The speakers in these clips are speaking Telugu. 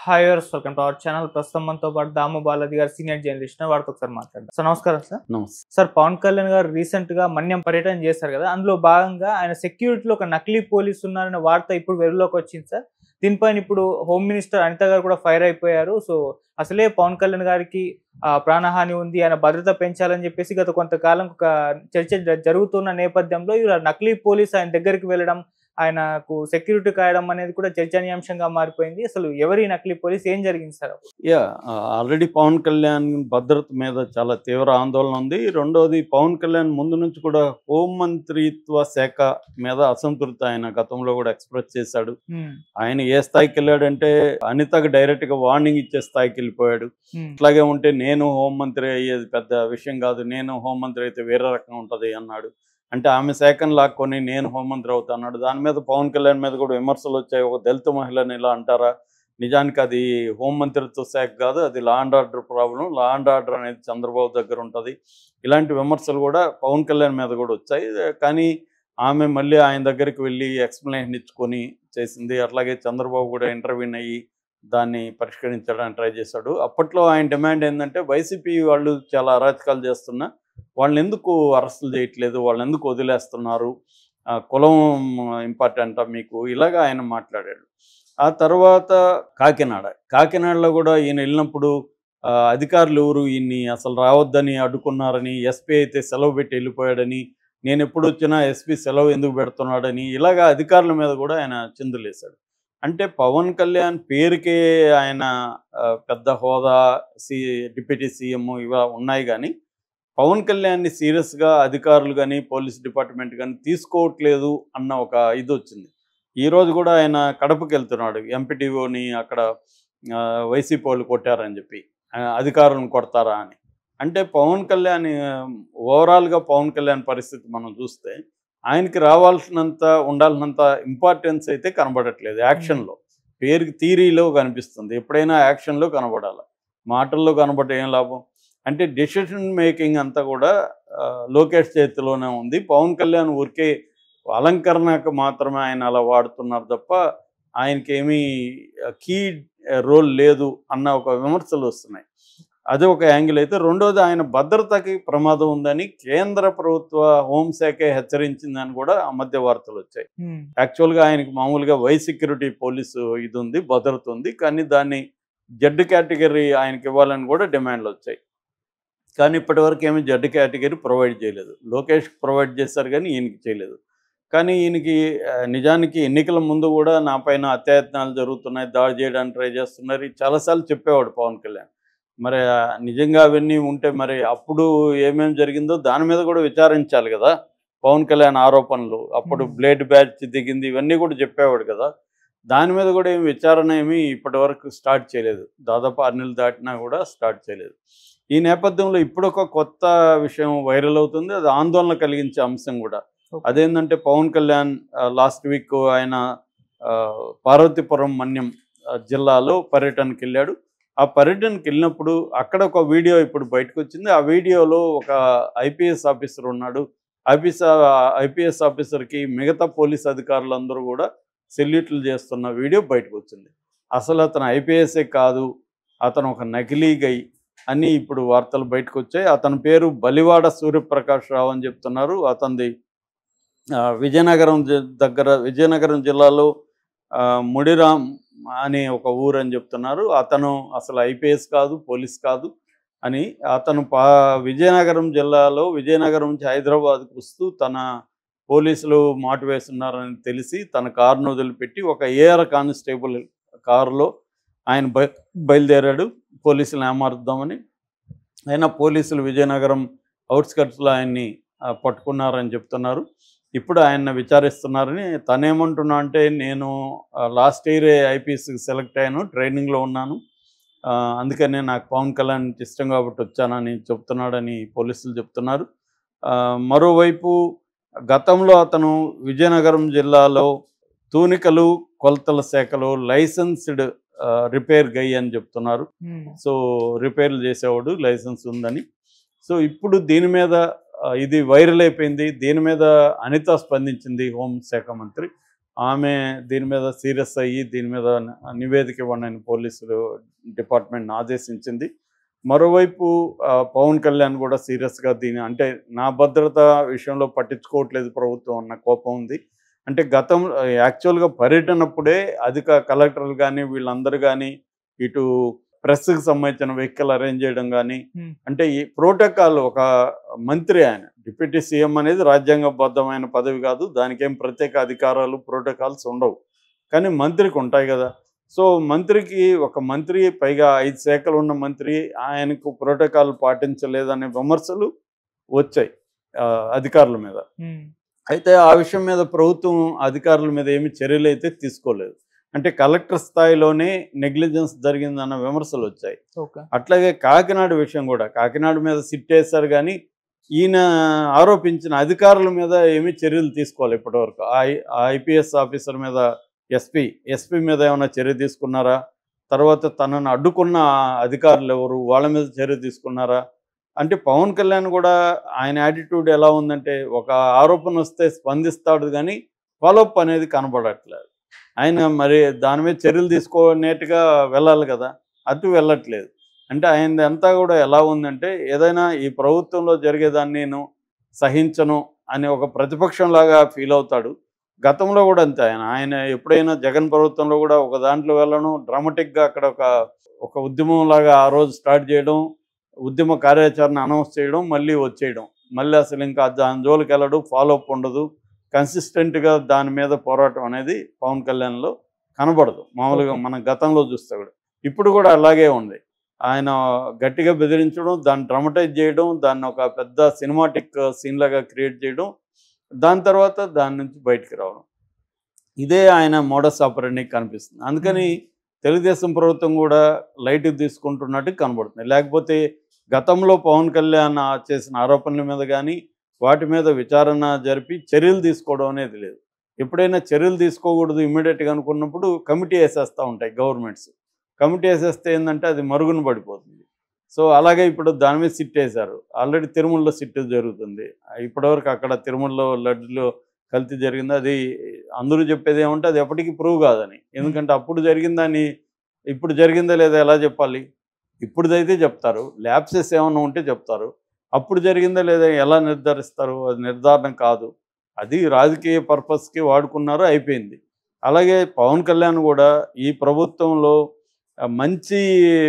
హాయర్స్ వెల్కమ్ టు అవర్ ఛానల్. ప్రస్తుతం మనతో పాటు దాము బాలాజీ గారు సీనియర్ జర్నలిస్ట్ వారితో ఒకసారి మాట్లాడదాం. సార్ నమస్కారం సార్. నమస్తే. సార్ పవన్ కళ్యాణ్ గారు రీసెంట్ గా మన్యం పర్యటన చేశారు కదా, అందులో భాగంగా ఆయన సెక్యూరిటీలో ఒక నకిలీ పోలీసు ఉన్నారనే వార్త ఇప్పుడు వెలుగులోకి వచ్చింది సార్. దీనిపైన ఇప్పుడు హోమ్ మినిస్టర్ అనిత గారు కూడా ఫైర్ అయిపోయారు. సో అసలే పవన్ కళ్యాణ్ గారికి ప్రాణహాని ఉంది, ఆయన భద్రత పెంచాలని చెప్పేసి గత కొంతకాలం ఒక చర్చ జరుగుతున్న నేపథ్యంలో ఇలా నకిలీ పోలీస్ ఆయన దగ్గరికి వెళ్ళడం, ఆయనకు సెక్యూరిటీ కాయడం అనేది కూడా చర్చనీయాంశంగా మారిపోయింది. అసలు ఎవరి నకిలీ పోలీస్, ఏం జరిగింది సార్? ఆల్రెడీ పవన్ కళ్యాణ్ భద్రత మీద చాలా తీవ్ర ఆందోళన ఉంది. రెండోది, పవన్ కళ్యాణ్ ముందు నుంచి కూడా హోంమంత్రిత్వ శాఖ మీద అసంతృప్తి ఆయన గతంలో కూడా ఎక్స్ప్రెస్ చేశాడు. ఆయన ఏ స్థాయికి వెళ్ళాడంటే అనితకు డైరెక్ట్ గా వార్నింగ్ ఇచ్చే స్థాయికి వెళ్ళిపోయాడు. ఇట్లాగే ఉంటే నేను హోంమంత్రి అయ్యేది పెద్ద విషయం కాదు, నేను హోంమంత్రి అయితే వేరే రకంగా ఉంటది అన్నాడు. అంటే ఆమె శాఖను లాక్కొని నేను హోంమంత్రి అవుతా అన్నాడు. దాని మీద పవన్ కళ్యాణ్ మీద కూడా విమర్శలు వచ్చాయి. ఒక దళిత మహిళని ఇలా అంటారా? నిజానికి అది హోంమంత్రిత్వ శాఖ కాదు, అది law and order problem. Law and order అనేది చంద్రబాబు దగ్గర ఉంటుంది. ఇలాంటి విమర్శలు కూడా పవన్ కళ్యాణ్ మీద కూడా వచ్చాయి. కానీ ఆమె మళ్ళీ ఆయన దగ్గరికి వెళ్ళి ఎక్స్ప్లెనేషన్ ఇచ్చుకొని చేసింది. అట్లాగే చంద్రబాబు కూడా ఇంటర్వ్యూన్ అయ్యి దాన్ని పరిష్కరించడానికి ట్రై చేశాడు. అప్పట్లో ఆయన డిమాండ్ ఏంటంటే వైసీపీ వాళ్ళు చాలా అరాచకాలు చేస్తున్నా వాళ్ళని ఎందుకు అరెస్టులు చేయట్లేదు, వాళ్ళని ఎందుకు వదిలేస్తున్నారు, కులం ఇంపార్టెంటా మీకు, ఇలాగా ఆయన మాట్లాడాడు. ఆ తర్వాత కాకినాడలో కూడా ఈయన వెళ్ళినప్పుడు అధికారులు ఎవరు ఈయన్ని అసలు రావద్దని అడ్డుకున్నారని, ఎస్పీ అయితే సెలవు పెట్టి వెళ్ళిపోయాడని, నేను ఎప్పుడు వచ్చినా ఎస్పీ సెలవు ఎందుకు పెడుతున్నాడని, ఇలాగా అధికారుల మీద కూడా ఆయన చిందులేశాడు. అంటే పవన్ కళ్యాణ్ పేరుకే ఆయన పెద్ద హోదా, డిప్యూటీ సీఎం ఇవా ఉన్నాయి, కానీ పవన్ కళ్యాణ్ని సీరియస్గా అధికారులు కానీ పోలీస్ డిపార్ట్మెంట్ కానీ తీసుకోవట్లేదు అన్న ఒక ఇది వచ్చింది. ఈరోజు కూడా ఆయన కడపకి వెళ్తున్నాడు. ఎంపీటీఓని అక్కడ వైసీపీ వాళ్ళు కొట్టారని చెప్పి అధికారులను కొడతారా అని. అంటే పవన్ కళ్యాణ్ ఓవరాల్గా పవన్ కళ్యాణ్ పరిస్థితి మనం చూస్తే ఆయనకి రావాల్సినంత ఉండాల్సినంత ఇంపార్టెన్స్ అయితే కనబడట్లేదు. యాక్షన్లో పేరుకి థీరీలో కనిపిస్తుంది, ఎప్పుడైనా యాక్షన్లో కనబడాలి, మాటల్లో కనబడే ఏం లాభం. అంటే డెసిషన్ మేకింగ్ అంతా కూడా లోకేష్ చేతిలోనే ఉంది. పవన్ కళ్యాణ్ ఊరికే అలంకరణకు మాత్రమే ఆయన అలా వాడుతున్నారు తప్ప ఆయనకేమీ కీ రోల్ లేదు అన్న ఒక విమర్శలు వస్తున్నాయి. అదే ఒక యాంగిల్ అయితే, రెండోది ఆయన భద్రతకి ప్రమాదం ఉందని కేంద్ర ప్రభుత్వ హోంశాఖే హెచ్చరించిందని కూడా ఆ మధ్య వార్తలు వచ్చాయి. యాక్చువల్గా ఆయనకి మామూలుగా సెక్యూరిటీ పోలీసు ఇది ఉంది, భద్రత ఉంది, కానీ దాన్ని జెడ్ కేటగిరీ ఆయనకి ఇవ్వాలని కూడా డిమాండ్లు వచ్చాయి. కానీ ఇప్పటివరకు ఏమీ జెడ్ కేటగిరీ ప్రొవైడ్ చేయలేదు. లోకేష్ ప్రొవైడ్ చేశారు కానీ ఈయనకి చేయలేదు. కానీ ఈయనకి నిజానికి ఎన్నికల ముందు కూడా నా పైన అత్యాయత్నాలు జరుగుతున్నాయి, దాడి చేయడానికి ట్రై చేస్తున్నారు, చాలాసార్లు చెప్పేవాడు పవన్ కళ్యాణ్. మరి నిజంగా అవన్నీ ఉంటే మరి అప్పుడు ఏమేమి జరిగిందో దాని మీద కూడా విచారించాలి కదా పవన్ కళ్యాణ్. ఆరోపణలు అప్పుడు బ్లేడ్ బ్యాచ్ దిగింది ఇవన్నీ కూడా చెప్పేవాడు కదా. దాని మీద కూడా ఏమి విచారణ ఏమి ఇప్పటి వరకు స్టార్ట్ చేయలేదు. దాదాపు 6 నెలలు దాటినా కూడా స్టార్ట్ చేయలేదు. ఈ నేపథ్యంలో ఇప్పుడు ఒక కొత్త విషయం వైరల్ అవుతుంది. అది ఆందోళన కలిగించే అంశం కూడా. అదేంటంటే పవన్ కళ్యాణ్ లాస్ట్ వీక్ ఆయన పార్వతీపురం మన్యం జిల్లాలో పర్యటనకి వెళ్ళాడు. ఆ పర్యటనకి వెళ్ళినప్పుడు అక్కడ ఒక వీడియో ఇప్పుడు బయటకు వచ్చింది. ఆ వీడియోలో ఒక ఐపీఎస్ ఆఫీసర్ ఉన్నాడు. ఐపీఎస్ ఆఫీసర్కి మిగతా పోలీస్ అధికారులందరూ కూడా సెల్యూట్లు చేస్తున్న వీడియో బయటకు వచ్చింది. అసలు అతను ఐపీఎస్ఏ కాదు, అతను ఒక నకిలీ గై అని ఇప్పుడు వార్తలు బయటకు వచ్చాయి. అతని పేరు బలివాడ సూర్యప్రకాష్ రావు అని చెప్తున్నారు. అతనిది విజయనగరం జిల్లాలో ముడిరాం అనే ఒక ఊరు అని చెప్తున్నారు. అతను అసలు ఐపీఎస్ కాదు, పోలీస్ కాదు అని. అతను విజయనగరం జిల్లాలో విజయనగరం నుంచి హైదరాబాద్కు వస్తూ తన పోలీసులు మాటు వేస్తున్నారని తెలిసి తన కారును వదిలిపెట్టి ఒక ఏఆర్ కానిస్టేబుల్ కారులో ఆయన బయలుదేరాడు పోలీసులను ఏమారుద్దామని. అయినా పోలీసులు విజయనగరం అవుట్స్కట్స్లో ఆయన్ని పట్టుకున్నారని చెప్తున్నారు. ఇప్పుడు ఆయన విచారిస్తున్నారని. తనేమంటున్నా అంటే, నేను లాస్ట్ ఇయరే ఐపీఎస్కి సెలెక్ట్ అయ్యాను, ట్రైనింగ్లో ఉన్నాను, అందుకనే నాకు పవన్ కళ్యాణ్ ఇష్టం కాబట్టి వచ్చానని చెప్తున్నాడని పోలీసులు చెప్తున్నారు. మరోవైపు గతంలో అతను విజయనగరం జిల్లాలో తూనికలు కొలతల శాఖలో లైసెన్స్డ్ రిపేర్ గై అని చెప్తున్నారు. సో రిపేర్లు చేసేవాడు, లైసెన్స్ ఉందని. సో ఇప్పుడు దీని మీద ఇది వైరల్ అయిపోయింది. దీని మీద అనిత స్పందించింది, హోంశాఖ మంత్రి. ఆమె దీని మీద సీరియస్ అయ్యి దీని మీద నివేదిక ఇవ్వండి అని పోలీసులు డిపార్ట్మెంట్ని ఆదేశించింది. మరోవైపు పవన్ కళ్యాణ్ కూడా సీరియస్గా దీని అంటే నా భద్రత విషయంలో పట్టించుకోవట్లేదు ప్రభుత్వం అన్న కోపం ఉంది. అంటే యాక్చువల్గా పర్యటనప్పుడే కలెక్టర్లు కానీ వీళ్ళందరూ కానీ ఇటు ప్రెస్కి సంబంధించిన వెహికల్ అరేంజ్ చేయడం కానీ అంటే ఈ ప్రోటోకాల్ ఒక మంత్రి ఆయన డిప్యూటీ సీఎం అనేది రాజ్యాంగబద్ధమైన పదవి కాదు, దానికేం ప్రత్యేక అధికారాలు ప్రోటోకాల్స్ ఉండవు, కానీ మంత్రికి ఉంటాయి కదా. సో ఒక మంత్రి పైగా 5 శాఖలు ఉన్న మంత్రి ఆయనకు ప్రోటోకాల్ పాటించలేదనే విమర్శలు వచ్చాయి అధికారుల మీద. అయితే ఆ విషయం మీద ప్రభుత్వం అధికారుల మీద ఏమి చర్యలు అయితే తీసుకోలేదు. అంటే కలెక్టర్ స్థాయిలోనే నెగ్లిజెన్స్ జరిగిందన్న విమర్శలు వచ్చాయి. అట్లాగే కాకినాడ విషయం కూడా, కాకినాడ మీద సిట్ వేశారు కానీ ఈయన ఆరోపించిన అధికారుల మీద ఏమీ చర్యలు తీసుకోవాలి ఇప్పటివరకు. ఐపీఎస్ ఆఫీసర్ మీద ఎస్పీ మీద ఏమైనా చర్య తీసుకున్నారా? తర్వాత తనను అడ్డుకున్న అధికారులు ఎవరు, వాళ్ళ మీద చర్య తీసుకున్నారా? అంటే పవన్ కళ్యాణ్ కూడా ఆయన యాటిట్యూడ్ ఎలా ఉందంటే ఒక ఆరోపణ వస్తే స్పందిస్తాడు కానీ ఫాలోఅప్ అనేది కనబడట్లేదు. ఆయన మరి దాని మీద చర్యలు తీసుకోనేట్టుగా వెళ్ళాలి కదా, అటు వెళ్ళట్లేదు. అంటే ఆయనది అంతా కూడా ఎలా ఉందంటే ఏదైనా ఈ ప్రభుత్వంలో జరిగేదాన్ని నేను సహించను అని ఒక ప్రతిపక్షంలాగా ఫీల్ అవుతాడు. గతంలో కూడా అంతే. ఆయన ఎప్పుడైనా జగన్ ప్రభుత్వంలో కూడా ఒక దాంట్లో వెళ్ళడం, డ్రామాటిక్గా అక్కడ ఒక ఉద్యమంలాగా ఆ రోజు స్టార్ట్ చేయడం, ఉద్యమ కార్యాచరణ అనౌన్స్ చేయడం, మళ్ళీ వచ్చేయడం, మళ్ళీ అసలు ఇంకా దాని జోలికి వెళ్ళడు, ఫాలోఅప్ ఉండదు, కన్సిస్టెంట్గా దాని మీద పోరాటం అనేది పవన్ కళ్యాణ్లో కనబడదు మామూలుగా మనం గతంలో చూస్తే కూడా. ఇప్పుడు కూడా అలాగే ఉంది. ఆయన గట్టిగా బెదిరించడం, దాన్ని డ్రామటైజ్ చేయడం, దాన్ని ఒక పెద్ద సినిమాటిక్ సీన్ లాగా క్రియేట్ చేయడం, దాని తర్వాత దాని నుంచి బయటికి రావడం, ఇదే ఆయన మోడస్ ఆపరెండి కనిపిస్తుంది. అందుకని తెలుగుదేశం ప్రభుత్వం కూడా లైట్కి తీసుకుంటున్నట్టు కనబడుతుంది. లేకపోతే గతంలో పవన్ కళ్యాణ్ చేసిన ఆరోపణల మీద కానీ వాటి మీద విచారణ జరిపి చర్యలు తీసుకోవడం అనేది లేదు. ఎప్పుడైనా చర్యలు తీసుకోకూడదు ఇమ్మీడియట్గా అనుకున్నప్పుడు కమిటీ వేసేస్తూ ఉంటాయి గవర్నమెంట్స్. కమిటీ వేసేస్తే ఏంటంటే అది మరుగున పడిపోతుంది. సో అలాగే ఇప్పుడు దాని మీద సిట్ వేశారు. ఆల్రెడీ తిరుమలలో సిట్ జరుగుతుంది. ఇప్పటివరకు అక్కడ తిరుమలలో లడ్డులో కల్తీ జరిగింది. అది అందరూ చెప్పేది ఏమంటే అది ఎప్పటికీ ప్రూవ్ కాదని. ఎందుకంటే అప్పుడు జరిగిందని ఇప్పుడు జరిగిందా లేదా ఎలా చెప్పాలి? ఇప్పుడుదైతే చెప్తారు, ల్యాబ్సెస్ ఏమన్నా ఉంటే చెప్తారు. అప్పుడు జరిగిందా లేదా ఎలా నిర్ధారిస్తారు? అది నిర్ధారణ కాదు, అది రాజకీయ పర్పస్కి వాడుకున్నారు, అయిపోయింది. అలాగే పవన్ కళ్యాణ్ కూడా ఈ ప్రభుత్వంలో మంచి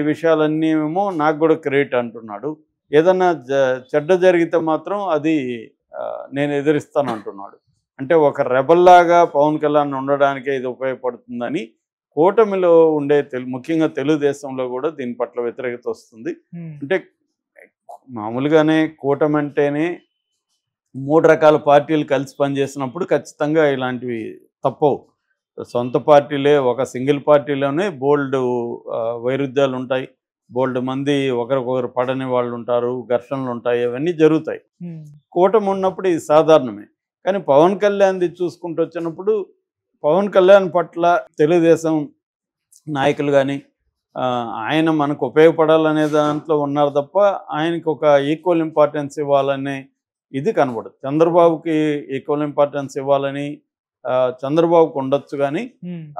విషయాలన్నీ ఏమో నాకు కూడా క్రియేట్ అంటున్నాడు, ఏదన్నా చెడ్డ జరిగితే మాత్రం అది నేను ఎదిరిస్తాను అంటున్నాడు. అంటే ఒక రెబల్లాగా పవన్ కళ్యాణ్ ఉండడానికే ఇది ఉపయోగపడుతుందని కూటమిలో ఉండే ముఖ్యంగా తెలుగుదేశంలో కూడా దీని పట్ల వ్యతిరేకత వస్తుంది. అంటే మామూలుగానే కూటమి అంటేనే 3 రకాల పార్టీలు కలిసి పనిచేసినప్పుడు ఖచ్చితంగా ఇలాంటివి తప్పవు. సొంత పార్టీలే ఒక సింగిల్ పార్టీలోనే బోల్డ్ వైరుధ్యాలు ఉంటాయి, బోల్డ్ మంది ఒకరికొకరు పడని వాళ్ళు ఉంటారు, ఘర్షణలు ఉంటాయి, అవన్నీ జరుగుతాయి. కూటమి ఉన్నప్పుడు ఇది సాధారణమే. కానీ పవన్ కళ్యాణ్ది చూసుకుంటూ వచ్చినప్పుడు పవన్ కళ్యాణ్ పట్ల తెలుగుదేశం నాయకులు కానీ ఆయన మనకు ఉపయోగపడాలనే దాంట్లో ఉన్నారు తప్ప ఆయనకు ఒక ఈక్వల్ ఇంపార్టెన్స్ ఇవ్వాలనే ఇది కనబడదు. చంద్రబాబుకి ఈక్వల్ ఇంపార్టెన్స్ ఇవ్వాలని చంద్రబాబుకు ఉండొచ్చు కానీ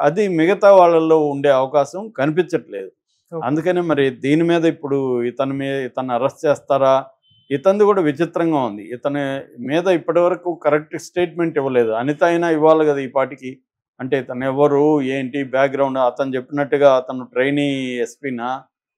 అది మిగతా వాళ్ళల్లో ఉండే అవకాశం కనిపించట్లేదు. అందుకని మరి దీని మీద ఇప్పుడు ఇతను అరెస్ట్ చేస్తారా? ఇతనిది కూడా విచిత్రంగా ఉంది. ఇతని మీద ఇప్పటివరకు కరెక్ట్ స్టేట్మెంట్ ఇవ్వలేదు. అనిత అయినా ఇవ్వాలి కదా ఈ పాటికి. అంటే ఇతను ఎవరు ఏంటి బ్యాక్గ్రౌండ్, అతను చెప్పినట్టుగా అతను ట్రైనీ ఎస్పీనా